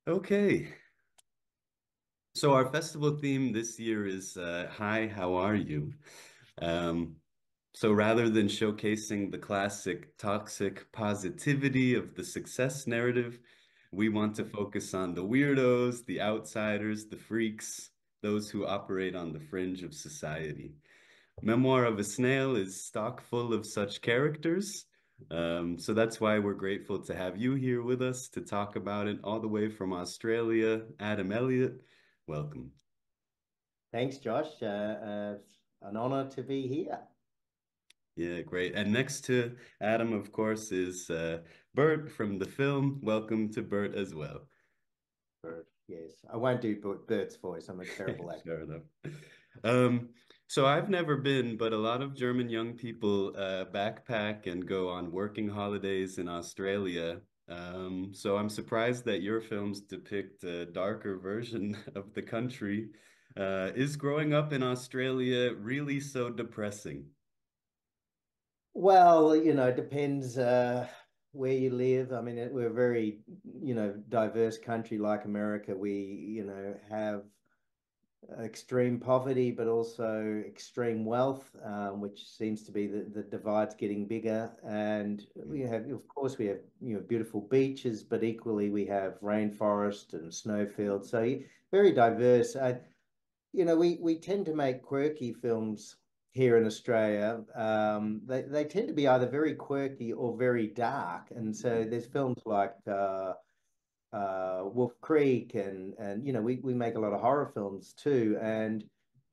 Okay, so our festival theme this year is Hi, how are you? Um, so rather than showcasing the classic toxic positivity of the success narrative, we want to focus on the weirdos, the outsiders, the freaks, those who operate on the fringe of society. Memoir of a Snail is stock full of such characters. So that's why we're grateful to have you here with us to talk about it all the way from Australia. Elliot, welcome. Thanks, Josh. An honor to be here. Yeah, great. And next to Adam, of course, is Bert from the film. Welcome to Bert as well. Yes, I won't do Bert's voice. I'm a terrible actor. Fair enough. Um, so I've never been, but a lot of German young people backpack and go on working holidays in Australia. So I'm surprised that your films depict a darker version of the country. Is growing up in Australia really so depressing? Well, it depends where you live. I mean, we're a very, diverse country like America. We, have extreme poverty, but also extreme wealth, which seems to be the divide's getting bigger. And we Mm. have, of course, we have beautiful beaches, but equally we have rainforest and snowfields. So very diverse. We tend to make quirky films here in Australia. They tend to be either very quirky or very dark, and so there's films like Wolf Creek, and we make a lot of horror films too. And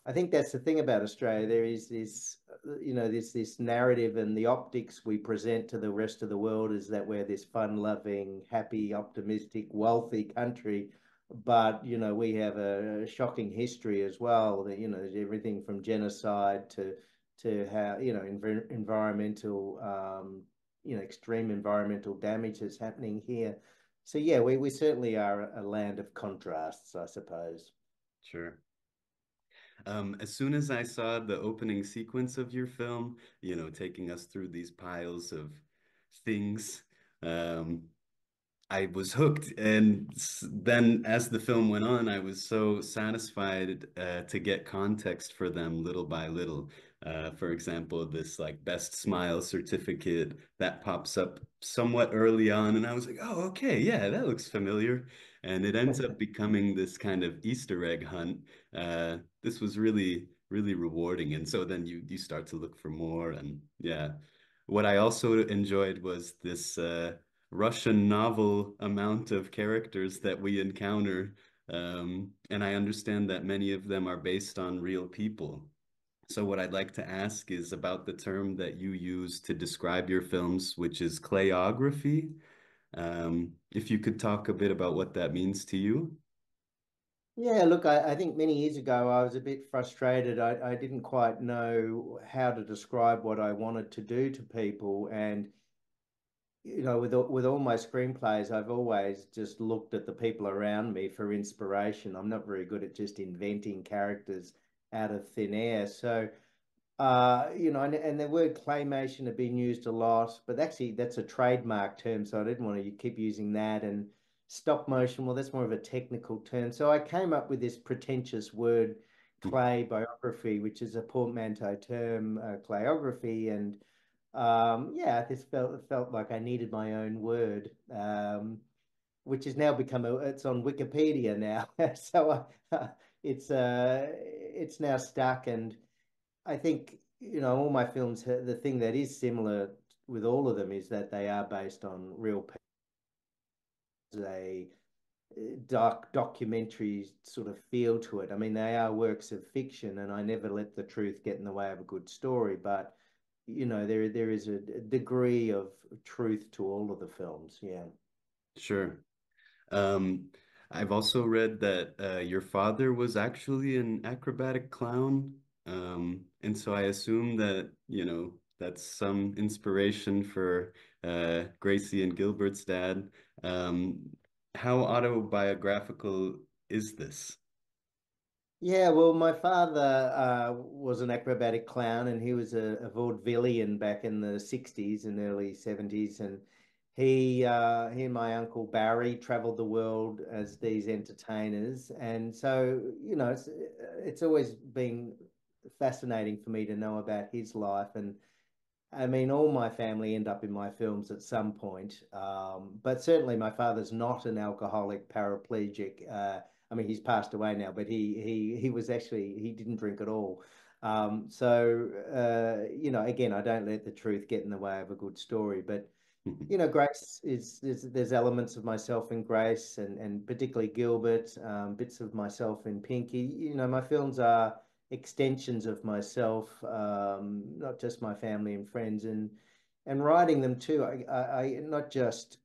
I think that's the thing about Australia. There is this narrative and the optics we present to the rest of the world is that we're this fun-loving, happy, optimistic, wealthy country. But we have a shocking history as well. That there's everything from genocide to how environmental extreme environmental damage that's happening here. So yeah, we certainly are a land of contrasts, I suppose. Sure. As soon as I saw the opening sequence of your film, taking us through these piles of things, um, I was hooked. And then as the film went on, I was so satisfied to get context for them little by little. For example, this like best smile certificate that pops up somewhat early on, and I was like, oh, okay, yeah, that looks familiar. And it ends up becoming this kind of Easter egg hunt. This was really, really rewarding. And so then you start to look for more, and yeah. What I also enjoyed was this Russian novel amount of characters that we encounter. And I understand that many of them are based on real people. So what I'd like to ask is about the term that you use to describe your films, which is clayography. If you could talk a bit about what that means to you. Yeah, look, I think many years ago I was a bit frustrated. I didn't quite know how to describe what I wanted to do to people. And, with all my screenplays, I've always just looked at the people around me for inspiration. I'm not very good at just inventing characters out of thin air. So, and the word claymation had been used a lot, but actually that's a trademark term, so I didn't want to keep using that. And stop motion, well, that's more of a technical term. So I came up with this pretentious word, clay biography, which is a portmanteau term, clayography, and yeah, I just felt like I needed my own word. Which has now become it's on Wikipedia now, so it's now stuck. And I think, all my films, the thing that is similar with all of them is that they are based on real people, a documentary sort of feel to it. I mean, they are works of fiction, and I never let the truth get in the way of a good story. But, there is a degree of truth to all of the films. Yeah. Sure. Um, I've also read that your father was actually an acrobatic clown. And so I assume that, that's some inspiration for Gracie and Gilbert's dad. How autobiographical is this? Yeah, well, my father was an acrobatic clown, and he was a vaudevillian back in the 60s and early 70s. And he and my uncle Barry traveled the world as these entertainers, and so it's always been fascinating for me to know about his life. And I mean, all my family end up in my films at some point. But certainly my father's not an alcoholic paraplegic. I mean, he's passed away now, but he was actually, he didn't drink at all. Again, I don't let the truth get in the way of a good story, but Grace is there's elements of myself in Grace, and particularly Gilbert, bits of myself in Pinky. My films are extensions of myself, not just my family and friends, and writing them too. I not just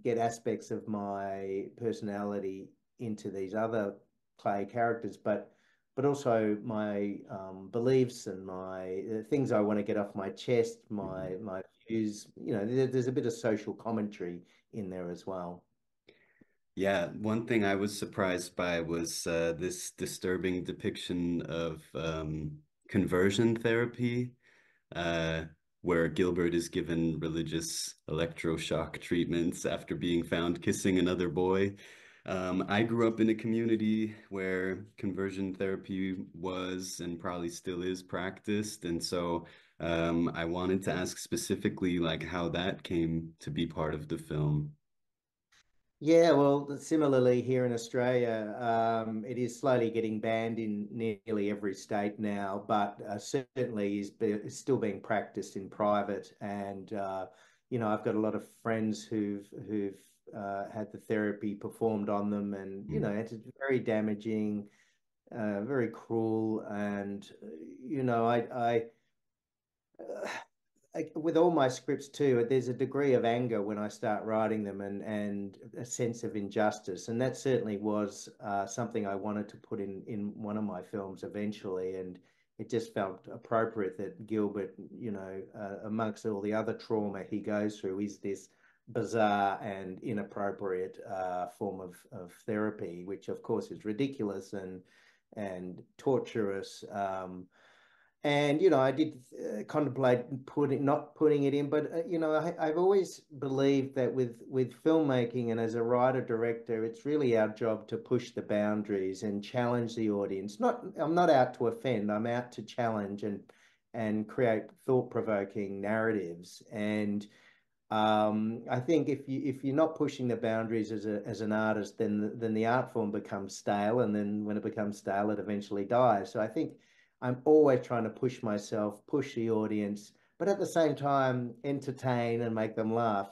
get aspects of my personality into these other play characters, but also my beliefs and my things I want to get off my chest, my views. There's a bit of social commentary in there as well. Yeah, one thing I was surprised by was this disturbing depiction of conversion therapy, uh, where Gilbert is given religious electroshock treatments after being found kissing another boy. I grew up in a community where conversion therapy was and probably still is practiced, and so I wanted to ask specifically like how that came to be part of the film. Yeah, well, similarly here in Australia, it is slowly getting banned in nearly every state now, but certainly is still being practiced in private. And I've got a lot of friends who've had the therapy performed on them, and it's very damaging, very cruel, and with all my scripts too, there's a degree of anger when I start writing them, and a sense of injustice, and that certainly was something I wanted to put in one of my films eventually, and it just felt appropriate that Gilbert, amongst all the other trauma he goes through, is this bizarre and inappropriate form of therapy, which of course is ridiculous and torturous. And I did contemplate not putting it in, but I've always believed that with filmmaking and as a writer director, it's really our job to push the boundaries and challenge the audience. I'm not out to offend. I'm out to challenge and create thought-provoking narratives. And I think if you're not pushing the boundaries as an artist, then the art form becomes stale, and then when it becomes stale, it eventually dies. So I think I'm always trying to push myself, push the audience, but at the same time entertain and make them laugh.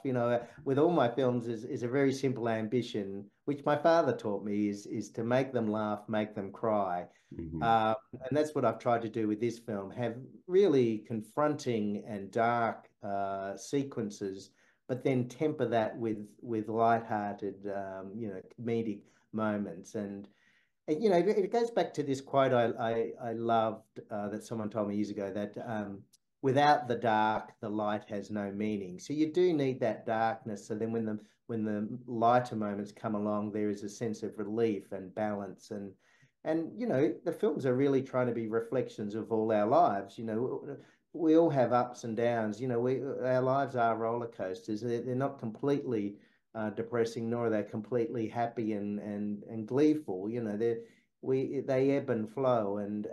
With all my films is a very simple ambition, which my father taught me, is to make them laugh, make them cry. Mhm. Uh, and that's what I've tried to do with this film, have really confronting and dark sequences, but then temper that with lighthearted, comedic moments. And it goes back to this quote I loved that someone told me years ago, that without the dark, the light has no meaning. So you do need that darkness. So then when the lighter moments come along, there is a sense of relief and balance. And the films are really trying to be reflections of all our lives. We all have ups and downs. Our lives are roller coasters. They're not completely depressing, nor are they completely happy and gleeful. They ebb and flow, and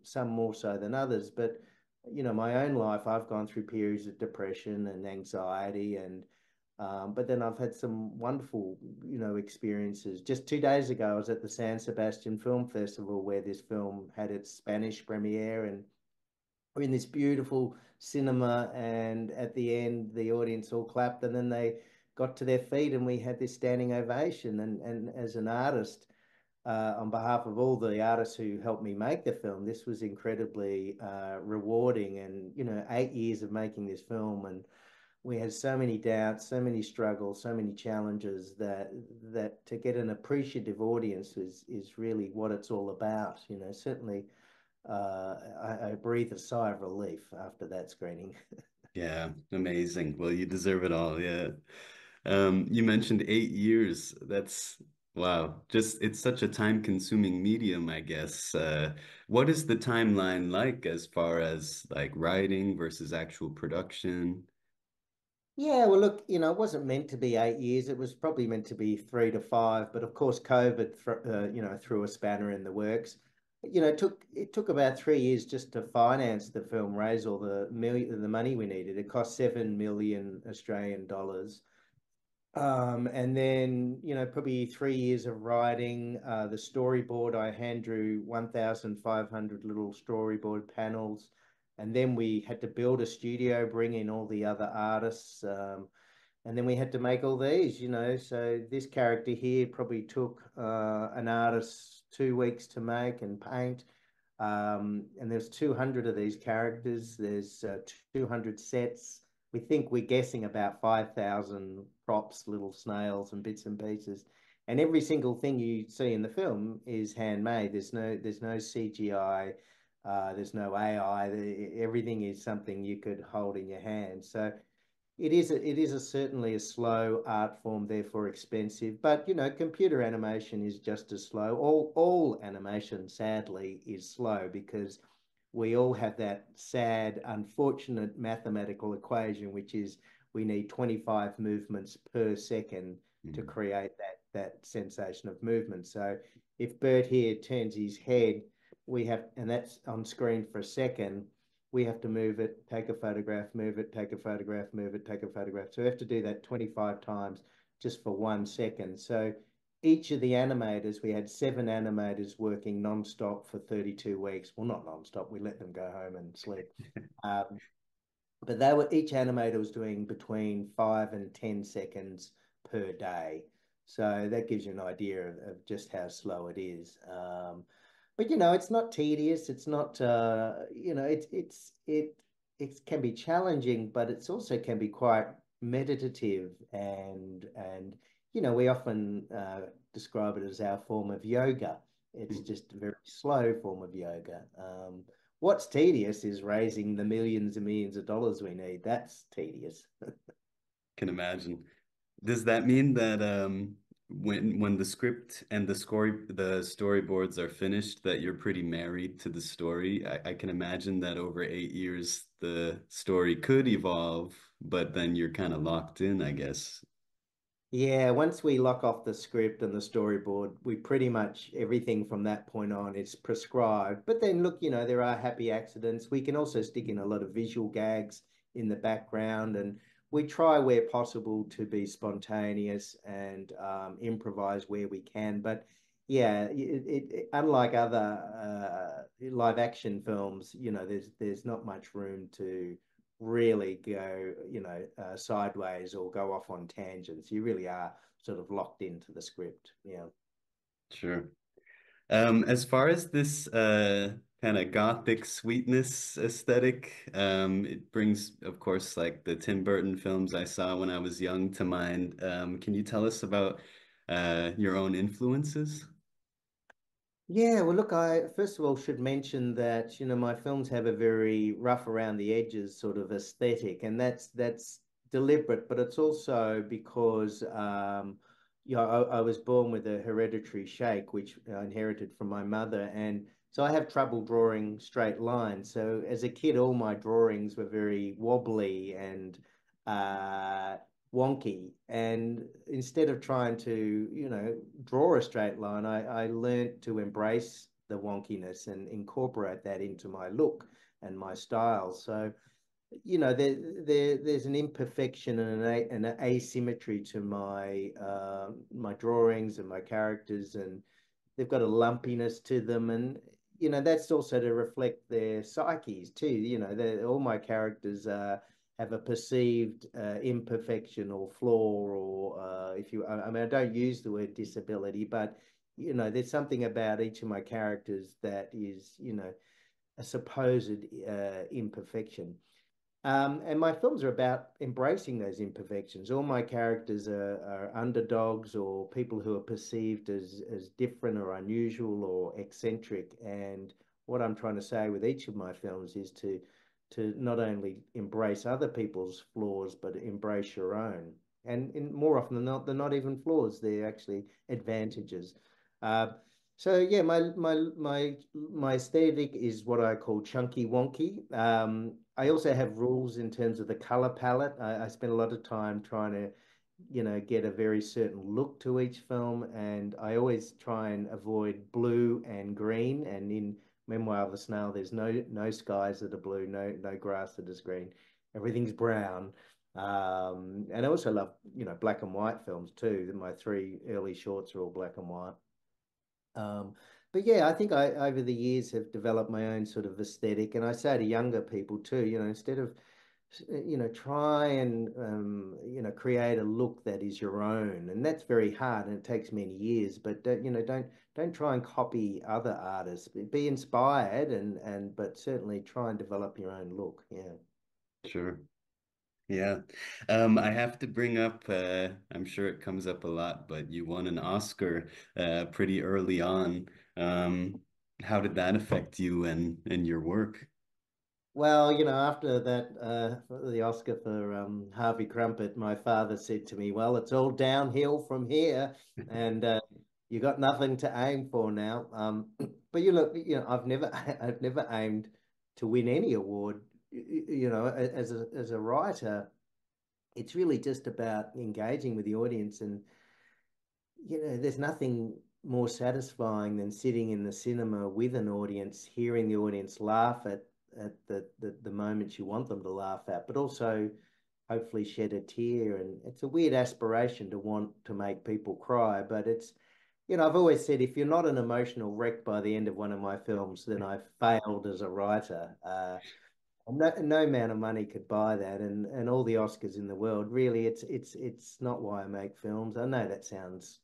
some more so than others. But my own life, I've gone through periods of depression and anxiety, and but then I've had some wonderful, experiences. Just 2 days ago, I was at the San Sebastian Film Festival where this film had its Spanish premiere, and we're in this beautiful cinema, and at the end the audience all clapped, and then they got to their feet and we had this standing ovation. And as an artist, on behalf of all the artists who helped me make the film, this was incredibly rewarding. And 8 years of making this film, and we had so many doubts, so many struggles, so many challenges, that to get an appreciative audience is really what it's all about. Certainly I breathe a sigh of relief after that screening. Yeah, amazing. Well, you deserve it all. Yeah. You mentioned 8 years. That's wow. Just it's such a time-consuming medium, I guess. What is the timeline like as far as like writing versus actual production? Yeah, well, look, it wasn't meant to be 8 years. It was probably meant to be 3 to 5, but of course, COVID, threw a spanner in the works. It took about 3 years just to finance the film, raise all the money we needed. It cost 7 million Australian dollars. And then, probably 3 years of writing. The storyboard, I hand drew 1,500 little storyboard panels. And then we had to build a studio, bring in all the other artists. And then we had to make all these. So this character here probably took an artist 2 weeks to make and paint. And there's 200 of these characters. There's 200 sets. We think we're guessing about 5,000 props, little snails and bits and pieces. And every single thing you see in the film is handmade. There's no CGI. There's no AI. Everything is something you could hold in your hand. So certainly a slow art form, therefore expensive. But computer animation is just as slow. All animation, sadly, is slow because we all have that sad, unfortunate mathematical equation, which is we need 25 movements per second to Mm. create that sensation of movement. So if Bert here turns his head, and that's on screen for a second, we have to move it, take a photograph, move it, take a photograph, move it, take a photograph. So we have to do that 25 times just for 1 second. So each of the animators, we had 7 animators working non-stop for 32 weeks. Well, not non-stop, we let them go home and sleep. Um, but each animator was doing between 5 and 10 seconds per day. So that gives you an idea of just how slow it is. But it's not tedious. It's not it can be challenging, but it's also can be quite meditative and we often describe it as our form of yoga. It's just a very slow form of yoga. What's tedious is raising the millions and millions of dollars we need. That's tedious. Can imagine. Does that mean that when the script and the storyboards are finished, that you're pretty married to the story? I can imagine that over 8 years the story could evolve, but then you're kind of locked in, I guess. Yeah, once we lock off the script and the storyboard, we pretty much everything from that point on is prescribed. But then look, there are happy accidents. We can also stick in a lot of visual gags in the background, and we try where possible to be spontaneous and improvise where we can. But yeah, unlike other live action films, there's not much room to really go, sideways or go off on tangents. You really are sort of locked into the script. Yeah. Sure. As far as this kind of gothic sweetness aesthetic, it brings, of course, like the Tim Burton films I saw when I was young to mind. Can you tell us about your own influences? Yeah, well, look, I first of all should mention that, my films have a very rough around the edges sort of aesthetic, and that's deliberate, but it's also because I was born with a hereditary shake, which I inherited from my mother, and so I have trouble drawing straight lines. So as a kid, all my drawings were very wobbly and uh wonky. And instead of trying to, draw a straight line, I learned to embrace the wonkiness and incorporate that into my look and my style. So, there's an imperfection and an asymmetry to my drawings and my characters, and they've got a lumpiness to them, and that's also to reflect their psyches too. All my characters have a perceived imperfection or flaw, or if you, I mean, I don't use the word disability, but there's something about each of my characters that is, a supposed imperfection. And my films are about embracing those imperfections. All my characters are underdogs or people who are perceived as different or unusual or eccentric. And what I'm trying to say with each of my films is to not only embrace other people's flaws, but embrace your own. And more often than not, they're not even flaws; they're actually advantages. Uh, So yeah, my aesthetic is what I call chunky wonky. I also have rules in terms of the color palette. I spend a lot of time trying to, get a very certain look to each film, and I always try and avoid blue and green. And in Memoir of a Snail, there's no skies that are blue, no grass that is green. Everything's brown. And I also love, black and white films too. My three early shorts are all black and white. Um, but yeah, I think I over the years have developed my own sort of aesthetic, and I say to younger people too, instead of try and create a look that is your own, and that's very hard, and it takes many years. But don't try and copy other artists. Be inspired, and but certainly try and develop your own look. Yeah. Sure. Yeah. I have to bring up, I'm sure it comes up a lot, but you won an Oscar pretty early on. How did that affect you and your work? Well, after that, for the Oscar for Harvie Krumpet, my father said to me, "Well, it's all downhill from here, and you got nothing to aim for now." But I've never, I've never aimed to win any award. As a writer, it's really just about engaging with the audience, and there's nothing more satisfying than sitting in the cinema with an audience, hearing the audience laugh at the moments you want them to laugh at, but also hopefully shed a tear. And it's a weird aspiration to want to make people cry, but I've always said if you're not an emotional wreck by the end of one of my films, then I've failed as a writer. No amount of money could buy that, and all the Oscars in the world. Really, it's not why I make films. I know that sounds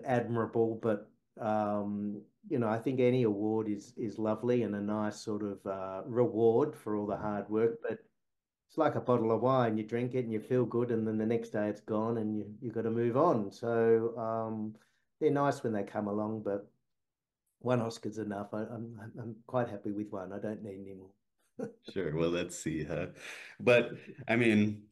admirable, but I think any award is lovely and a nice sort of reward for all the hard work. But it's like a bottle of wine. You drink it and you feel good, and then the next day it's gone, and you got to move on. So they're nice when they come along, but one Oscar's enough. I'm quite happy with one. I don't need any more. Sure. Well, let's see. But I mean,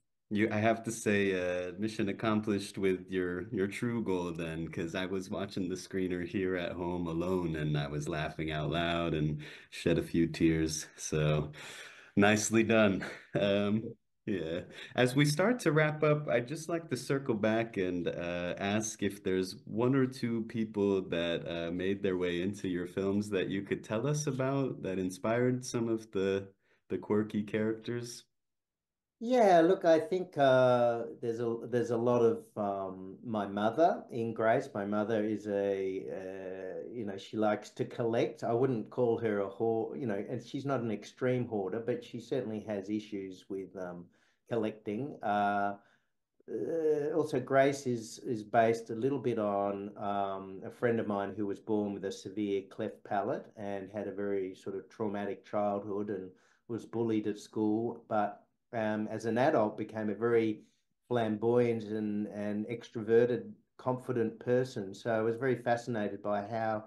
I have to say, mission accomplished with your true goal then, because I was watching the screener here at home alone and I was laughing out loud and shed a few tears. So nicely done. Yeah. As we start to wrap up, I'd just like to circle back and ask if there's one or two people that made their way into your films that you could tell us about that inspired some of the quirky characters. Yeah, look, I think there's a lot of my mother in Grace. My mother is she likes to collect. I wouldn't call her a hoard, and she's not an extreme hoarder, but she certainly has issues with collecting. Also, Grace is based a little bit on a friend of mine who was born with a severe cleft palate and had a very sort of traumatic childhood and was bullied at school, but as an adult became a very flamboyant and extroverted, confident person. So I was very fascinated by how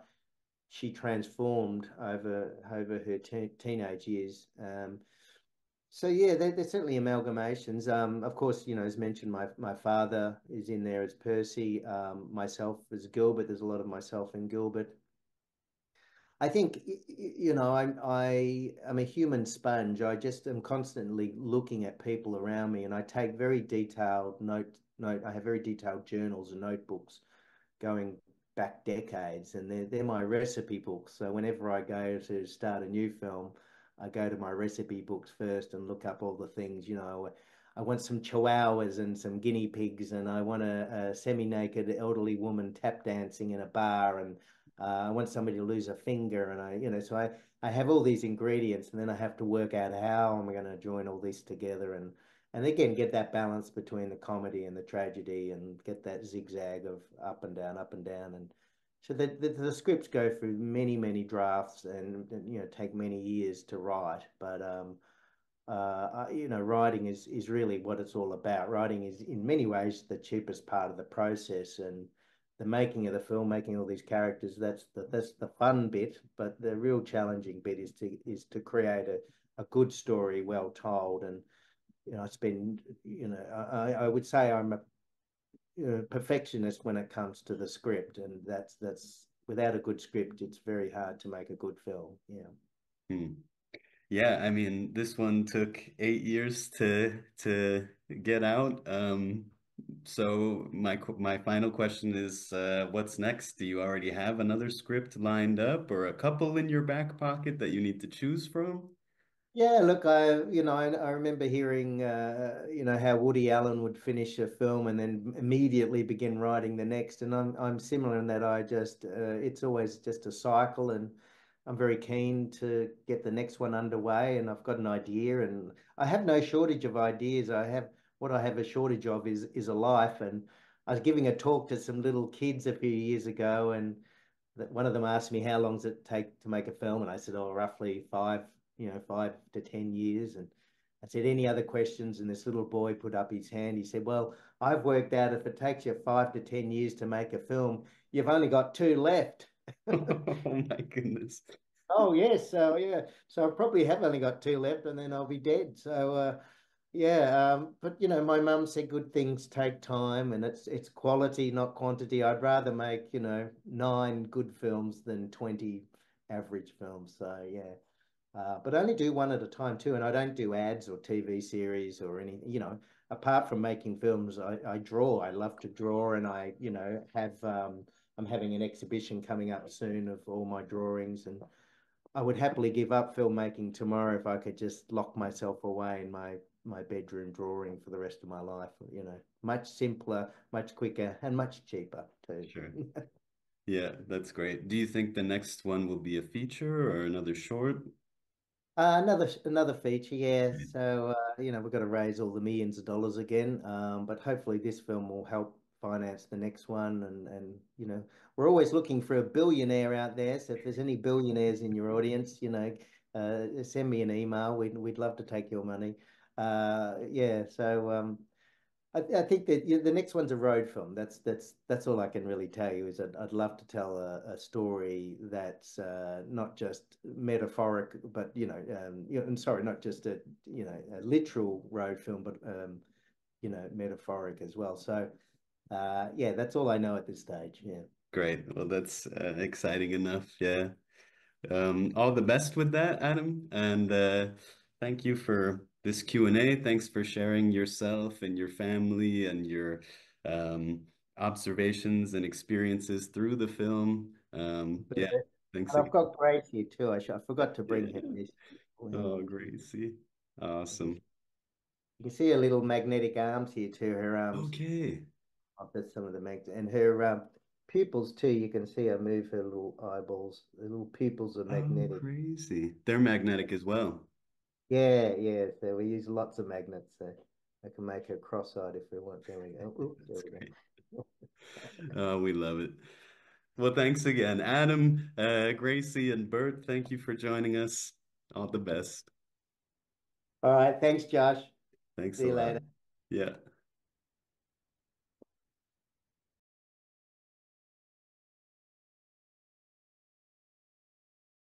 she transformed over her teenage years. So yeah, they're certainly amalgamations. Of course, as mentioned, my father is in there as Percy. Myself as Gilbert. There's a lot of myself in Gilbert. I think I'm a human sponge. I just am constantly looking at people around me, and I take very detailed note. I have very detailed journals and notebooks going back decades, and they're my recipe books. So whenever I go to start a new film, I go to my recipe books first and look up all the things. I want some chihuahuas and some guinea pigs, and I want a semi-naked elderly woman tap dancing in a bar, and I want somebody to lose a finger, and so I have all these ingredients, and then I have to work out how am I going to join all this together, and again get that balance between the comedy and the tragedy, and get that zigzag of up and down, and so the scripts go through many drafts, and take many years to write, but writing is really what it's all about. Writing is in many ways the cheapest part of the process, and the making of the film, making all these characters, that's the fun bit. But the real challenging bit is to create a good story, well told. And I spend, I would say I'm a perfectionist when it comes to the script, and that's without a good script, it's very hard to make a good film. Yeah. Hmm. Yeah, I mean, this one took 8 years to get out. So my final question is, what's next? Do you already have another script lined up or a couple in your back pocket that you need to choose from? Yeah, look, I remember hearing, how Woody Allen would finish a film and then immediately begin writing the next. And I'm similar in that it's always just a cycle, and I'm very keen to get the next one underway. And I've got an idea, and I have no shortage of ideas. What I have a shortage of is a life. And I was giving a talk to some little kids a few years ago, and that one of them asked me how long does it take to make a film, and I said, oh, roughly 5 to 10 years. And I said, any other questions? And this little boy put up his hand. He said, well, I've worked out if it takes you 5 to 10 years to make a film, you've only got two left. Oh my goodness. Oh yes, so yeah, so I probably have only got two left, and then I'll be dead. So yeah, but my mum said good things take time, and it's quality, not quantity. I'd rather make nine good films than 20 average films. So yeah, but I only do one at a time too, and I don't do ads or TV series or any. Apart from making films, I draw. I love to draw, and I have I'm having an exhibition coming up soon of all my drawings, and I would happily give up filmmaking tomorrow if I could just lock myself away in my bedroom drawing for the rest of my life. Much simpler, much quicker, and much cheaper too. Sure. Yeah, that's great. Do you think the next one will be a feature or another short? Another feature, yeah. So we've got to raise all the millions of dollars again. But hopefully this film will help finance the next one. And we're always looking for a billionaire out there. So if there's any billionaires in your audience, send me an email. We'd love to take your money. Yeah. So I think that the next one's a road film. That's all I can really tell you is I'd love to tell a story that's not just metaphoric, but and sorry, not just a literal road film, but metaphoric as well. So yeah, that's all I know at this stage. Yeah. Great. Well, that's exciting enough. Yeah. All the best with that, Adam. And thank you for this Q&A. Thanks for sharing yourself and your family and your observations and experiences through the film. Yeah, thanks And I've again. got Grace here too. I forgot to bring her Yeah. this. Yeah. Oh, Gracie. You Awesome. can see her little magnetic arms here too. Her arms. Okay. That's some of the magnets. And her pupils too. You can see her move her little eyeballs. The little pupils are Oh, magnetic. crazy. They're magnetic as well. Yeah, yeah. So we use lots of magnets. So I can make her cross-eyed if we want. There we go. Oh, there That's we great. go. Oh, we love it. Well, thanks again, Adam, Gracie, and Bert. Thank you for joining us. All the best. All right. Thanks, Josh. Thanks See a you lot. later. Yeah.